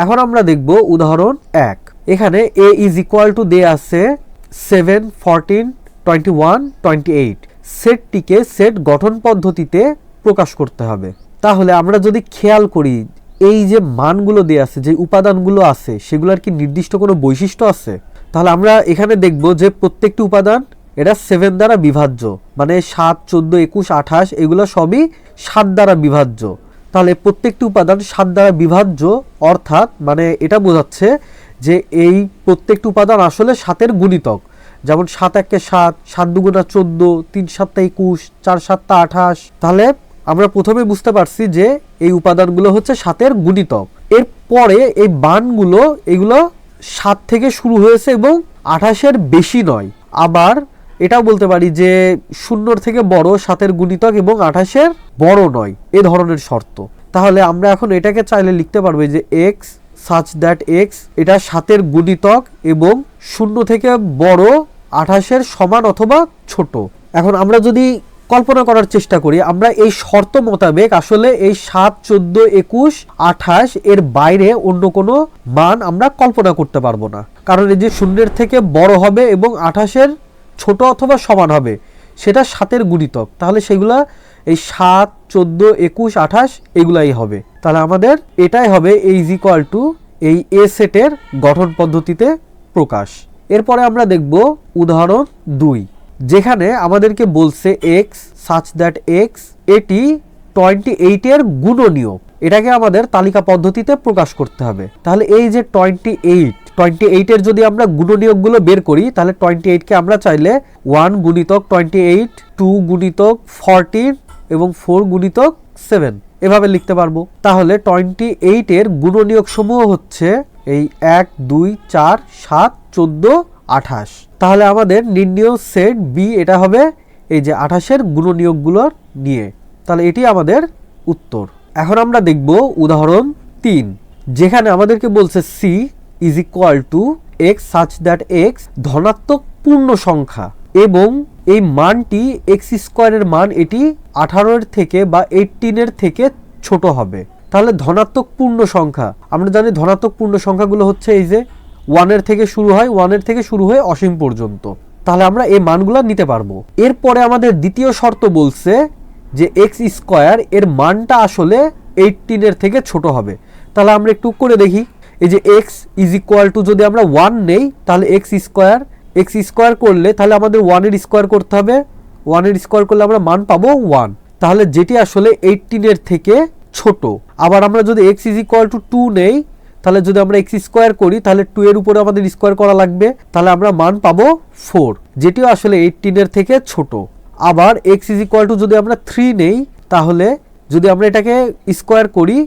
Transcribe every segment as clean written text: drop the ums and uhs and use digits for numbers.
এখন আমরা দেখব উদাহরণ 1। এখানে a ইজ ইকুয়াল টু দেয়া আছে 7, 14, 21, 28। সেটটিকে সেট গঠন পদ্ধতিতে প্রকাশ করতে হবে। তাহলে আমরা যদি খেয়াল করি এই যে মানগুলো দেয়া আছে, যে উপাদানগুলো আছে, সেগুলোর কি নির্দিষ্ট কোনো বৈশিষ্ট্য আছে? তাহলে আমরা এখানে দেখব যে প্রত্যেকটি উপাদান এটা 7 দ্বারা বিভাজ্য, মানে 7, 14, 21, 28 এগুলো সবই 7 দ্বারা বিভাজ্য। তাহলে প্রত্যেকটি উপাদান 7 দ্বারা বিভাজ্য, অর্থাৎ মানে এটা বোঝাচ্ছে যে এই প্রত্যেকটি উপাদান আসলে 7-এর গুণিতক। যেমন 7 1 7, 7 2 14, 3 7 21, 4 7 28। তাহলে আমরা প্রথমে বুঝতে পারছি যে এই উপাদানগুলো হচ্ছে 7-এর গুণিতক। এরপরে এই বানগুলো এগুলো 7 থেকে শুরু হয়েছে এবং 28-এর বেশি নয়। আবার এটাও বলতে পারি যে 0-র থেকে বড় 7-এর গুণিতক এবং 28-এর বড় নয়, এ ধরনের শর্ত। তাহলে আমরা এখন এটাকে চাইলে লিখতে পারবো যে x such that x এটা 7-এর গুণিতক এবং 0 থেকে বড় 28-এর সমান অথবা ছোট। এখন আমরা যদি কল্পনা করার চেষ্টা করি, আমরা এই শর্ত মোতাবেক আসলে এই 7, 14, 21, 28 এর বাইরে অন্য কোনো মান আমরা কল্পনা করতে পারবো না। কারণ এই যে 0-এর থেকে বড় হবে এবং 28-এর ছোট অথবা সমান হবে, সেটা 7-এর গুণিতক। তাহলে সেগুলা এই 7, 14, 21, 28 এগুলাই হবে। তাহলে আমাদের এটাই হবে ইজ ইকুয়াল টু এই এ সেটের গঠন পদ্ধতিতে প্রকাশ। এরপরে আমরা দেখব উদাহরণ 2, যেখানে আমাদেরকে বলছে x such that x এটি 28-এর গুণনীয়ক। এটাকে আমাদের তালিকা পদ্ধতিতে প্রকাশ করতে হবে। তাহলে এই যে 28-এর যদি আমরা গুণনীয়কগুলো বের করি, তাহলে 28-কে আমরা চাইলে 1 গুণিতক 28, 2 গুণিতক 14 এবং 4 গুণিতক 7 এভাবে লিখতে পারবো। তাহলে 28-এর গুণনীয়ক সমূহ হচ্ছে এই 1, 2, 4, 7, 14, 28। তাহলে আমাদের নির্ণেয় সেট বি এটা হবে এই যে 28-এর গুণনীয়কগুলোর নিয়ে। তাহলে এটি আমাদের উত্তর। এখন আমরা দেখব উদাহরণ 3, যেখানে আমাদেরকে বলছে C is equal to X such that X ধনাত্মক পূর্ণ সংখ্যা এবং এই মানটি এক্স স্কোয়ারের মান এটি 18-এর থেকে বা 18-এর থেকে ছোট হবে। তাহলে ধনাত্মক পূর্ণ সংখ্যা, আমরা জানি ধনাত্মক পূর্ণ সংখ্যাগুলো হচ্ছে এই যে 1-এর থেকে শুরু হয়, 1-এর থেকে শুরু হয়ে অসীম পর্যন্ত। তাহলে আমরা এই মানগুলো নিতে পারবো। এরপরে আমাদের দ্বিতীয় শর্ত বলছে যে এক্স স্কোয়ার এর মানটা আসলে 18-এর থেকে ছোট হবে। তাহলে আমরা একটু করে দেখি, এই যে এক্স ইজ ইকুয়াল টু যদি আমরা 1 নেই, তাহলে এক্স স্কোয়ার করলে তাহলে আমাদের 1-এর স্কোয়ার করতে হবে। 1-এর স্কোয়ার করলে আমরা মান পাবো 1, তাহলে যেটি আসলে 18-এর থেকে ছোট। আবার আমরা যদি এক্স ইজ ইকুয়াল টু 2 নেই, তাহলে যদি আমরা এক্স স্কোয়ার করি তাহলে 2 এর উপরে আমাদের স্কোয়ার করা লাগবে, তাহলে আমরা মান পাবো 4, যেটিও আসলে 18-এর থেকে ছোট। আবার এক্স ইজ ইকুয়াল টু যদি আমরা 3 নেই, তাহলে যদি আমরা এটাকে স্কোয়ার করি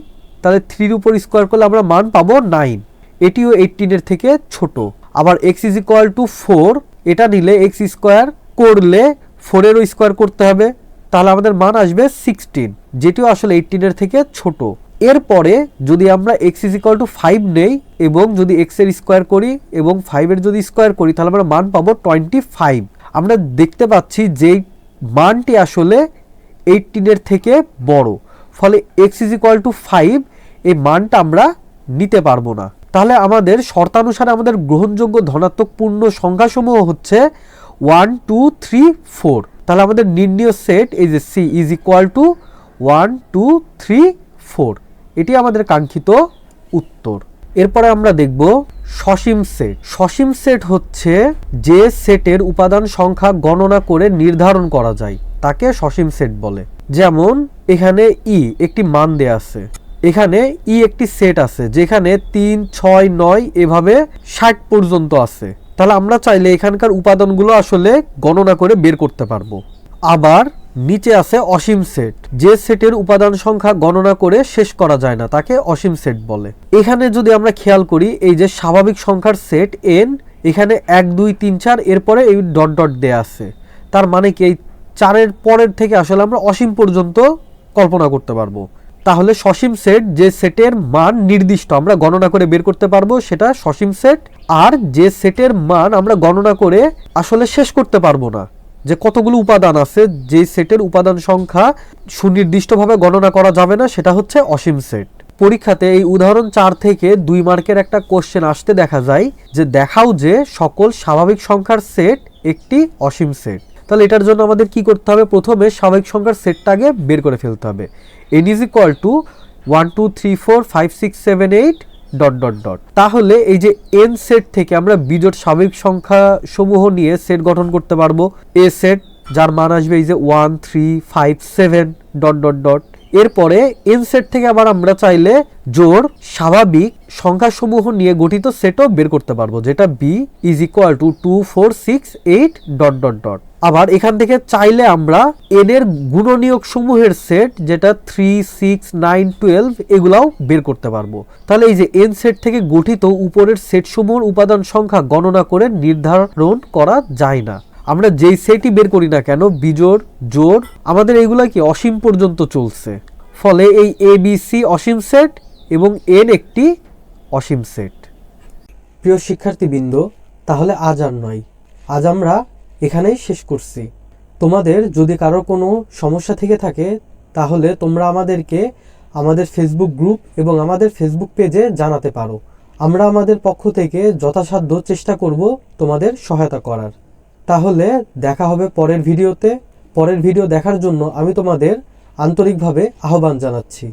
তাহলে 3-এর উপর স্কোয়ার করলে আমরা মান পাবো 9, এটিও 18-এর থেকে ছোট। আবার এক্স ইজ ইকুয়াল টু 4 এটা নিলে এক্স স্কোয়ার করলে 4-এরও স্কোয়ার করতে হবে, তাহলে আমাদের মান আসবে 16, যেটিও আসলে 18-এর থেকে ছোট। এরপরে যদি আমরা এক্স ইজ ইকুয়াল টু 5 নেই এবং যদি এক্স-এর স্কোয়ার করি এবং 5-এর যদি স্কোয়ার করি তাহলে আমরা মান পাবো 25। আমরা দেখতে পাচ্ছি যে মানটি আসলে 18-এর থেকে বড়, ফলে এক্স ইজ ইকুয়াল টু 5 এই মানটা আমরা নিতে পারবো না। তাহলে আমাদের শর্তানুসারে আমাদের গ্রহণযোগ্য ধনাত্মক পূর্ণ সংখ্যাসমূহ হচ্ছে 1, 2, 3, 4। তাহলে আমাদের নির্ণেয় সেট এই যে সি ইজ ইকুয়াল টু 1, 2, 3, 4, এটি আমাদের কাঙ্ক্ষিত উত্তর। এরপরে আমরা দেখব সসীম সেট। সসীম সেট হচ্ছে যে সেটের উপাদান সংখ্যা গণনা করে নির্ধারণ করা যায় তাকে সসীম সেট বলে। যেমন এখানে ই একটি মান দেয়া আছে, এখানে ই একটি সেট আছে যেখানে 3, 6, 9 এভাবে 60 পর্যন্ত আছে। তাহলে আমরা চাইলে এখানকার উপাদানগুলো আসলে গণনা করে বের করতে পারবো। আবার নিচে আছে অসীম সেট, যে সেটের উপাদান সংখ্যা গণনা করে শেষ করা যায় না তাকে অসীম সেট বলে। এখানে যদি আমরা খেয়াল করি এই যে স্বাভাবিক সংখ্যার সেট n, এখানে 1, 2, 3, 4 এরপরে এই ডট ডট দেয়া আছে, তার মানে কি এই 4-এর পরের থেকে আসলে আমরা অসীম পর্যন্ত কল্পনা করতে পারবো। তাহলে সসীম সেট যে সেটের মান নির্দিষ্ট আমরা গণনা করে বের করতে পারবো সেটা সসীম সেট। আর যে সেটের মান আমরা গণনা করে আসলে শেষ করতে পারবো না, যে কতগুলো উপাদান আছে, যে সেটের উপাদান সংখ্যা সুনির্দিষ্টভাবে গণনা করা যাবে না, সেটা হচ্ছে অসীম সেট। পরীক্ষাতে এই উদাহরণ 4 থেকে 2 মার্কের একটা কোশ্চেন আসতে দেখা যায় যে দেখাও যে সকল স্বাভাবিক সংখ্যার সেট একটি অসীম সেট। তাহলে এটার জন্য আমাদের কি করতে হবে, প্রথমে স্বাভাবিক সংখ্যার সেটটা আগে বের করে ফেলতে হবে। n = 1 2 3 4 5 6 7 8 ... তাহলে এই যে n সেট থেকে আমরা বিজোড় স্বাভাবিক সংখ্যা সমূহ নিয়ে সেট গঠন করতে পারবো। a সেট যার মান আসবে এই যে 1 3 5 7 ... এরপরে n সেট থেকে আবার আমরা চাইলে জোড় স্বাভাবিক সংখ্যাসমূহ নিয়ে গঠিত সেটও বের করতে পারবো, যেটা b = 2 4 6 8 ... আবার এখান থেকে চাইলে আমরা n এর গুণনীয়ক সমূহের সেট যেটা 3 6 9 12 এগুলাও বের করতে পারবো। তাহলে এই যে n সেট থেকে গঠিত উপরের সেট সমূহের উপাদান সংখ্যা গণনা করে নির্ধারণ করা যায় না। আমরা যেই সেটই বের করি না কেন, বিজোড় জোড় আমাদের এইগুলা কি অসীম পর্যন্ত চলছে। ফলে এই ABC অসীম সেট এবং n একটি অসীম সেট। প্রিয় শিক্ষার্থীবৃন্দ, তাহলে আজ আর নয়, আজ আমরা এখানেই শেষ করছি। তোমাদের যদি কারো কোনো সমস্যা থেকে থাকে তাহলে তোমরা আমাদেরকে আমাদের ফেসবুক গ্রুপ এবং আমাদের ফেসবুক পেজে জানাতে পারো। আমরা আমাদের পক্ষ থেকে যথাসাধ্য চেষ্টা করব তোমাদের সহায়তা করার। তাহলে দেখা হবে পরের ভিডিওতে। পরের ভিডিও দেখার জন্য আমি তোমাদের আন্তরিকভাবে আহ্বান জানাচ্ছি।